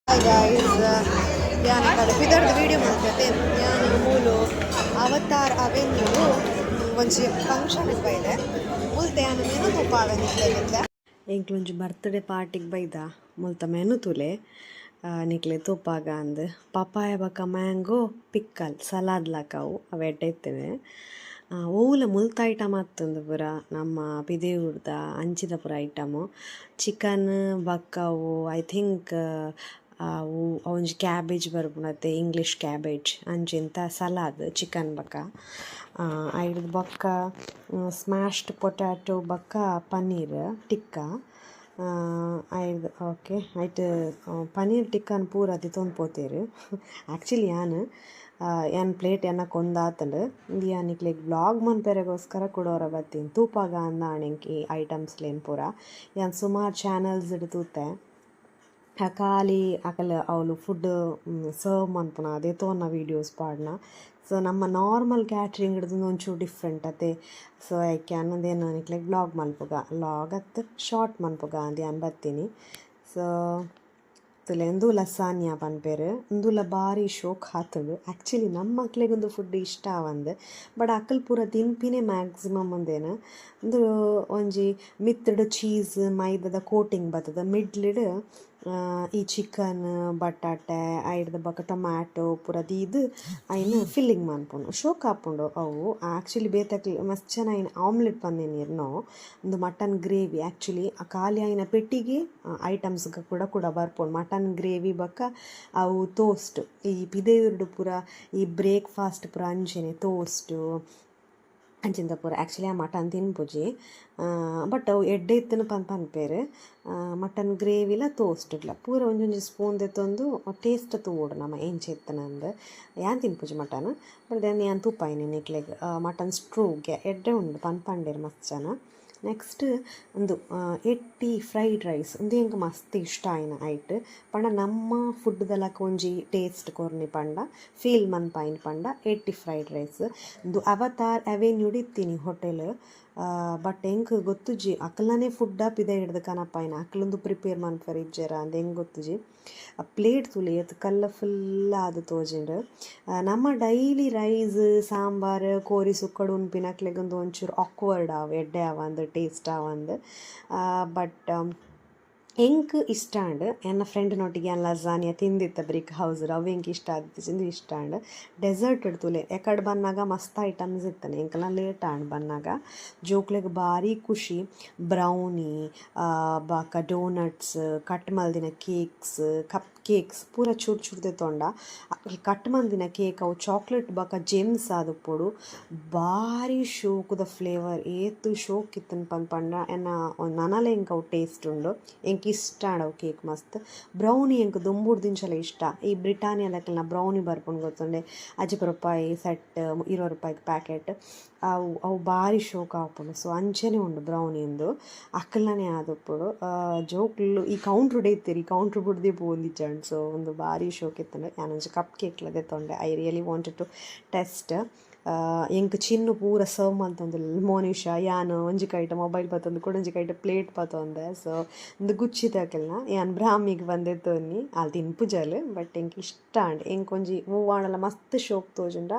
Hi guys, ಯಾನು ಕಡಪಿದರ್ದು video ಮಾಡ್ತೈತೆ. ಯಾನು ಮೂಲು ಅವತಾರ್ ಅವೆನ್ಯೂ ಒಂಜಿ ಫಂಕ್ಷನ್ ಬೈದೆ ಮುಲ್ತೆ ಯಾನು ಮೆನು ತುಪ್ಪ ಅವೆನಿಕ್ಲೆಗಿದ್ದೆ ಎಂಕ್ಲೊಂಜಿ ಬರ್ತ್ಡೇ ಪಾರ್ಟಿಗೆ ಬೈದ ಮುಲ್ತ ಮೆನು ತುಲೆ ನಿಕ್ಲೆ ತುಪ್ಪಾಗ ಅಂದು ಪಪಾಯ ಬಕ್ಕ ಮ್ಯಾಂಗೋ ಪಿಕ್ಕಲ್ ಸಲಾದ್ ಲಕವು ಅವು ಎಡ್ಡೆತ್ತೇವೆ. ಓಲ ಮುಲ್ತ ಐಟಮ್ ಆತಂದು ಪೂರ ನಮ್ಮ ಪಿದೇವುಡ್ದ ಅಂಚಿದ ಪೂರ ಐಟಮು ಚಿಕನ್ ಬಕ್ಕವು ಐ ಥಿಂಕ್ ಅವು ಒಂಜಿ ಕ್ಯಾಬೇಜ್ ಬರ್ಪುನತ್ತೆ ಇಂಗ್ಲೀಷ್ ಕ್ಯಾಬೇಜ್ ಅಂಚಿಂತ ಸಲಾದ್ ಚಿಕನ್ ಬಕ್ಕ ಐದು ಬಕ್ಕ ಸ್ಮ್ಯಾಶ್ಡ್ ಪೊಟ್ಯಾಟೊ ಬಕ್ಕ ಪನ್ನೀರ್ ಟಿಕ್ಕ ಐದು ಓಕೆ ಐಟ್ ಪನ್ನೀರ್ ಟಿಕ್ಕನ್ ಪೂರ ತಿತ್ತೊಂದು ಪೋತೇರು. ಆ್ಯಕ್ಚುಲಿ ಯಾನ್ ಪ್ಲೇಟ್ ಎನ್ನ ಕೊಂದಾತಂಡು ಯಾನಿಕ್ಲೆಗ್ ವ್ಲಾಗ್ ಮನ್ಪೆರೆಗೋಸ್ಕರ ಕೊಡೋರ ಬತ್ತೀನಿ ತೂಪಾಗ ಅಂದಾಣೆಂಕಿ ಐಟಮ್ಸ್ಲೇನು ಪೂರ ಯಾನ್ ಸುಮಾರು ಚಾನಲ್ಸ್ ಇಡು ತೂತೆ ಖಾಲಿ ಅಕಲ್ ಅವಳು ಫುಡ್ ಸರ್ವ್ ಮನ್ಪುನ ಅದೇ ತೋನ ವೀಡಿಯೋಸ್ ಪಾಡ್ನ. ಸೊ ನಮ್ಮ ನಾರ್ಮಲ್ ಕ್ಯಾಟ್ರಿಂಗ್ ಹಿಡ್ದು ಒಂಚೂರು ಡಿಫ್ರೆಂಟ್ ಅತ್ತೆ. ಸೊ ಯಾಕೆ ಅನ್ನೋದೇನು ನಿಕ್ಲೆಗ್ ವ್ಲಾಗ್ ಮಲ್ಪುಗ ವ್ಲಾಗ್ ಅತ್ತು ಶಾರ್ಟ್ ಮನ್ಪುಗ ಅಂದು ಯಾನ್ ಬರ್ತೀನಿ. ಸೊ ತುಲೆ ಉಂದೂಲ ಸಾನ್ಯ ಪನ್ಪೇರು ಉಂದೂಲ ಭಾರಿ ಶೋಕ್ ಹಾತುಂಡು. ಆ್ಯಕ್ಚುಲಿ ನಮ್ಮ ಮಕ್ಳಿಗೊಂದು ಫುಡ್ ಇಷ್ಟ ಆವಂದು ಬಟ್ ಅಕ್ಕಲ್ ಪೂರ ತಿನ್ಪಿನೇ ಮ್ಯಾಕ್ಸಿಮಮ್ ಒಂದೇನು ಒಂದು ಒಂಜಿ ಮಿತ್ತಡ್ ಚೀಸ್ ಮೈದಾದ ಕೋಟಿಂಗ್ ಬರ್ತದೆ ಮಿಡ್ಲಿಡ್ ಈ ಚಿಕನ್ ಬಟಾಟೆ ಐಡ್ದ ಬಕ್ಕ ಟೊಮ್ಯಾಟೊ ಪೂರ ದೀದು ಅಯ್ನ ಫಿಲ್ಲಿಂಗ್ ಮನ್ಪುಂಡು ಶೋಕ್ ಹಾಪುಂಡು ಅವು. ಆ್ಯಕ್ಚುಲಿ ಬೇತಕ್ಲಿ ಮಸ್ತ್ ಚೆನ್ನಾಗಿ ಆಮ್ಲೆಟ್ ಪಂದೇನಿರ್ನೋ ಒಂದು ಮಟನ್ ಗ್ರೇವಿ ಆ್ಯಕ್ಚುಲಿ ಖಾಲಿ ಆಯ್ನ ಪೆಟ್ಟಿಗೆ ಐಟಮ್ಸ್ಗೆ ಕೂಡ ಬರ್ಪುಂಡು ಮಟನ್ ಗ್ರೇವಿ ಬಕ್ಕ ಅವು ಟೋಸ್ಟ್ ಈ ಪಿದೇವುರ್ಡು ಪೂರ ಈ ಬ್ರೇಕ್ಫಾಸ್ಟ್ ಪೂರ ಅಂಚೆನೆ ಟೋಸ್ಟು ಅಂಚಿಂದ ಪೂರ ಆ್ಯಕ್ಚುಲಿ ಆ ಮಟನ್ ತಿನ್ಪುಜಿ ಬಟ್ ಅವು ಎಡ್ಡೆ ಇತ್ತನು ಪನ್ಪೇರು ಮಟನ್ ಗ್ರೇವಿಲ ತೋಸ್ಟ್ಲ ಪೂರ ಒಂಜೊಂಜಿ ಸ್ಪೂನ್ ತೆತ್ತೊಂದು ಟೇಸ್ಟ್ ತೂಡು ನಮ್ಮ ಎಂಚ ಎತ್ತನಂದು ಯಾನ್ ತಿನ್ಪುಜಿ ಮಟನ್ ಬಟ್ ದೆನ್ ಯಾನ್ ತುಪ್ಪಾಯಿನಿ ನಿಕ್ಲೆಗ್ ಮಟನ್ ಸ್ಟ್ರೂಗೆ ಎಡ್ಡೆ ಉಂಡು ಪನ್ಪಂಡೇರು ಮಸ್ತ್ ಜನ. ನೆಕ್ಸ್ಟ್ ಒಂದು ಎಟ್ಟಿ ಫ್ರೈಡ್ ರೈಸ್ ಒಂದು ಹೆಂಗೆ ಮಸ್ತ್ ಇಷ್ಟ ಆಯ್ನ ಐಟ್ ಪಂಡ ನಮ್ಮ ಫುಡ್ದಲಕ ಒಂಜಿ ಟೇಸ್ಟ್ ಕೊರ್ನಿ ಪಂಡ ಫೀಲ್ ಮನ್ಪಾಯಿನ ಪಂಡ ಎಟ್ಟಿ ಫ್ರೈಡ್ ರೈಸ್ ಒಂದು ಅವತಾರ್ ಅವೆನ್ಯೂ ಇತ್ತೀನಿ ಹೋಟೆಲ್. ಬಟ್ ಹೆಂಗೆ ಗೊತ್ತುಜಿ ಅಕ್ಕಲನೇ ಫುಡ್ ಪಿದೆ ಹಿಡ್ದು ಕನಪಾಯಿನ ಅಕ್ಕಲೊಂದು ಪ್ರಿಪೇರ್ ಮನ್ಪರ್ ಇಜ್ಜರ ಅಂದ ಹೆಂಗೆ ಗೊತ್ತುಜಿ ಆ ಪ್ಲೇಟ್ ತುಲಿ ಅದು ಕಲರ್ಫುಲ್ ಆದ ತೋಜಿಂಡು. ನಮ್ಮ ಡೈಲಿ ರೈಸ್ ಸಾಂಬಾರು ಕೋರಿ ಸುಕ್ಕಡು ಉನ್ಪಿನಕ್ಲೆಗೊಂದು ಒಂಚೂರು ಆಕ್ವರ್ಡ್ ಆವು ಎಡ್ಡೆ ಆವಂದು ಟೇಸ್ಟ್ ಆವಂದು ಬಟ್ ಎಂಕ್ ಇಷ್ಟ ಅಂಡ್ ಎನ್ನ ಫ್ರೆಂಡ್ನೊಟ್ಟಿಗೆ ಏನು ಲಸಾನಿಯ ತಿಂದಿತ್ತ ಬ್ರಿಕ್ ಹೌಸ್ ಅವು ಎಂಕ್ ಇಷ್ಟ ಆದಿತ್ತು ಇಷ್ಟ ಅಂಡ್ ಡೆಸರ್ಟ್ ಇಡ್ತುಲೆ ಎಕಡೆ ಬನ್ನಾಗ ಮಸ್ತ್ ಐಟಮ್ಸ್ ಇತ್ತಾನೆ ಎಂಕಲ್ಲ ಲೇಟ್ ಆಂಡ್ ಬನ್ನಾಗ ಜೋಕ್ಲೆಗ್ ಭಾರಿ ಖುಷಿ. ಬ್ರೌನಿ ಬಾಕ ಡೋನಟ್ಸ್ ಕಟ್ ಮಲ್ದಿನ ಕೇಕ್ಸ್ ಪೂರ ಚೂರು ಚೂರ್ದೆ ತೊಂಡ ಕಟ್ ಮಲ್ದಿನ ಕೇಕ್ ಅವು ಚಾಕ್ಲೇಟ್ ಬಾಕ ಜೆಮ್ಸ್ ಆದುಪ್ಪೊಡು ಭಾರಿ ಶೋಕುದ ಫ್ಲೇವರ್ ಏತು ಶೋಕ್ ಇತ್ತನ್ ಪಂಡ ಎನ್ನ ನನಲೆ ಎಂಕ್ ಅವು ಟೇಸ್ಟ್ ಉಂಡು ಎಂಕ್ ಇಷ್ಟ ಅವು ಕೇಕ್ ಮಸ್ತ್. ಬ್ರೌನಿ ಎಂಕ್ ದುಂಬುಡು ದಿಂಚಲ ಇಷ್ಟ. ಈ ಬ್ರಿಟಾನಿಯಾದಕ್ಕೆಲ್ಲ ಬ್ರೌನಿ ಬರ್ಪುಂಡು ಗೊತ್ತುಂಡೆ ₹10 ಸೆಟ್ ₹20 ಪ್ಯಾಕೆಟ್ ಅವು ಭಾರಿ ಶೋಕ ಆಪುಂಡು. ಸೊ ಅಂಚೆನೆ ಉಂಡು ಬ್ರೌನಿ ಒಂದು ಅಕ್ಕಲನೇ ಆದುಪ್ಪುಡು ಜೋಕ್ಲು ಈ ಕೌಂಟ್ರ್ ಡೇತಿರಿ ಕೌಂಟ್ರ್ ಬುಡ್ದೆ ಪೋಂದಿಜ್ಜಂಡು. ಸೊ ಒಂದು ಭಾರಿ ಶೋಕ್ ಇತ್ತಂಡೆ ನಾನೊಂಜಿ ಕಪ್ ಕೇಕ್ಲದೆ ತೊಂಡೆ. I really wanted to taste. ಎಂಕ್ ಚಿನ್ನು ಪೂರ ಸರ್ವ್ ಮಲ್ತೊಂದು ಮೋನಿಷಾ ಯಾನು ಒಂಜಿ ಕೈಟ ಮೊಬೈಲ್ ಪತ್ತೊಂದು ಕೊಡೊಂಜಿ ಕೈಟ ಪ್ಲೇಟ್ ಪತ್ತೊಂದೆ. ಸೊ ಒಂದು ಗುಚ್ಚಿದಕ್ಕೆಲ್ಲ ಯಾನ್ ಬ್ರಾಹ್ಮಿಗೆ ಬಂದೆ ತೊನ್ನಿ ಅಲ್ಲಿ ತಿನ್ಪುಜಲ್ ಬಟ್ ಎಂಕ್ ಇಷ್ಟ ಅಂಡ್ ಎಂಕ್ ಒಂಜಿ ಹೂವಾಣಲ ಮಸ್ತ್ ಶೋಕ್ ತೋಜುಂಡ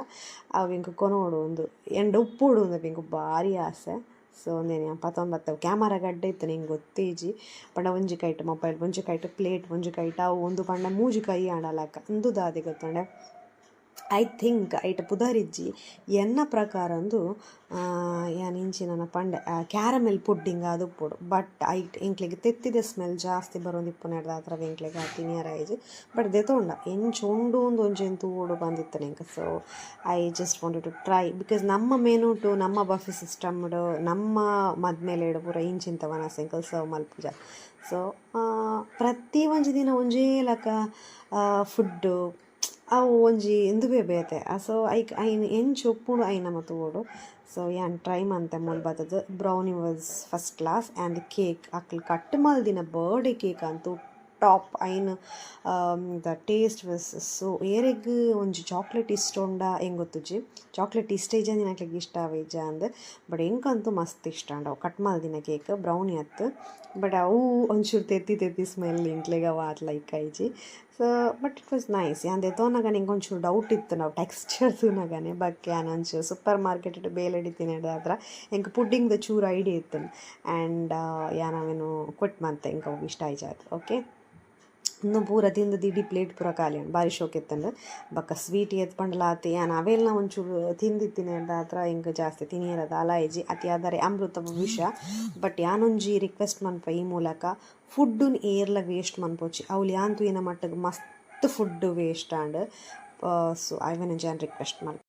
ಅವು ಎಂಕ್ ಕೊನೋಡು ಒಂದು ಎಂಡ್ ಉಪ್ಪುಡು ಒಂದು ಎಂಕ್ ಭಾರಿ ಆಸೆ. ಸೊ ಒಂದೇನು ಪತ್ತೊಂಬತ್ತು ಕ್ಯಾಮರಾ ಗಡ್ಡೆ ಇತ್ತು ನಿಂಗೆ ಗೊತ್ತೇಜಿ ಪಂಡ ಒಂಜಿ ಕೈಟ್ ಮೊಬೈಲ್ ಒಂಜಿ ಕೈಟ್ ಪ್ಲೇಟ್ ಒಂಜಿ ಕೈಟ್ ಅವು ಒಂದು ಪಂಡ ಮೂಜಿ ಕೈ ಆಡಲಕ್ಕ ಒಂದು ದಾದಿ ಗೊತ್ತಂಡೆ. ಐ ಥಿಂಕ್ ಐಟ್ ಪುದರಿಜ್ಜಿ ಎನ್ನ ಪ್ರಕಾರ ಒಂದು ಯಾನ್ ಇಂಚಿನ ಪಂಡ ಕ್ಯಾರಮೆಲ್ ಪುಡ್ಡಿಂಗ್ ಅದು ಉಪ್ಪುಡು ಬಟ್ ಐಟ್ ಎಂಕ್ಲೆಗ್ ತೆತ್ತಿದ ಸ್ಮೆಲ್ ಜಾಸ್ತಿ ಬರೋಂದಿಪ್ಪು ನೆಡ್ದ ಆ ಥರ ಎಂಕ್ಲೆಗ್ ತಿನಿಯರ ಐಜ್ ಬಟ್ ದೆತೊಂಡ ಎಂಚು ಉಂಡು ಒಂದು ಒಂಜೆಂತು ಓಡು ಬಂದಿತ್ತು ನಿಂಗೆ. So I just wanted to try because ನಮ್ಮ ಮೆನು ಟು ನಮ್ಮ ಬಫೆ ಸಿಸ್ಟಮ್ಡು ನಮ್ಮ ಮದ್ಮೇಲೆ ಪೂರ ಇಂಚಿಂತವನ ಸೆಂಕಲ್ ಸರ್ವ್ ಮಲ್ಪುಜ. ಸೊ ಪ್ರತಿ ಒಂಜಿ ದಿನ ಒಂಜೇ ಲಕ ಫುಡ್ಡು ಅವು ಒಂಜಿ ಎಂದು ಬೇತೆ ಸೊ ಐನ್ ಎಂಚು ಉಪ್ಪುಂಡು ಐನ ಮತ್ತು ಓಡು. ಸೊ ಯಾನ್ ಟ್ರೈ ಮಂತೆ ಮೂಲ್ ಬತ್ತದು brownie was first class and cake ಅಕ್ಲು ಕಟ್ ಮಲ್ದಿನ ಬರ್ಡೇ ಕೇಕ್ ಅಂತೂ ಟಾಪ್ ಐನ್ ದ ಟೇಸ್ಟ್ ವಾಸ್ ಸೊ ಏರೆಗ್ ಒಂಜಿ ಚಾಕ್ಲೇಟ್ ಇಷ್ಟ ಉಂಡ ಹೆಂಗೆ ಗೊತ್ತುಜಿ ಚಾಕ್ಲೇಟ್ ಇಷ್ಟ ಇಜ್ಜ ನಿನಕ್ಲೆಗ್ ಇಷ್ಟ ಆವೇಜ ಅಂದ್ ಬಟ್ ಎಂಕಂತೂ ಮಸ್ತ್ ಇಷ್ಟ ಅಂಡ್ ಅವು ಕಟ್ ಮಲ್ದಿನ ಕೇಕ್ ಬ್ರೌನಿ ಅತ್ತು ಬಟ್ ಅವು ಒಂಚೂರು ತೆತ್ತಿ ಸ್ಮೆಲ್ ಇಂಕ್ಲೆಗ್ ಅವು ಆತ್ ಲೈಕ್ ಐಜಿ. So but it was nice ಯಾಂದೆ ತೋನಾಗ ನಿಂಗೆ ಒಂಚೂರು ಡೌಟ್ ಇತ್ತು ನಾವು ಟೆಕ್ಸ್ಚರ್ ತೂನಾಗನೆ ಬಗ್ಗೆ ಒಂಚೂರು ಸೂಪರ್ ಮಾರ್ಕೆಟ್ ಬೇಲೆ ಹಿಡಿತೀನಿ ಹತ್ರ ಹೆಂಗೆ ಪುಡ್ಡಿಂಗ್ದು ಚೂರು ಐಡಿಯಾ ಇತ್ತು ಆ್ಯಂಡ್ ನಾವೇನು ಕೊಟ್ಟು ಮಂತೆ ಹಿಂಗೆ ಇಷ್ಟ ಆಯ್ತು ಓಕೆ ಇನ್ನು ಪೂರ ತಿಂದು ದಿಡಿ ಪ್ಲೇಟ್ ಪೂರ ಖಾಲಿ ಭಾರಿ ಶೋಕ್ ಎತ್ತಂಡು ಬಕ್ಕ ಸ್ವೀಟ್ ಎತ್ಪಂಡ್ಲಾತಿ ಅವೆಲ್ಲ ಒಂಚೂರು ತಿಂದಿತ್ತೀನಿ ಅಂತ ಹತ್ರ ಹಿಂಗೆ ಜಾಸ್ತಿ ತಿನ್ನಿರೋದು ಅಲಾಯಜಿ ಅತಿ ಆದರೆ ಅಮೃತ ವಿಷ ಬಟ್ ಯಾನೊಂಜಿ ರಿಕ್ವೆಸ್ಟ್ ಮನ್ಪ ಈ ಮೂಲಕ ಫುಡ್ಡನ್ನ ಏರ್ಲ ವೇಸ್ಟ್ ಮನ್ಪೋಚಿ ಅವ್ಲು ಯಾಂತು ಏನ ಮಟ್ಟಿಗೆ ಮಸ್ತ್ ಫುಡ್ ವೇಸ್ಟ್ ಆಂಡ್ ಸೊ ಐವನ್ ರಿಕ್ವೆಸ್ಟ್ ಮನ್ಪ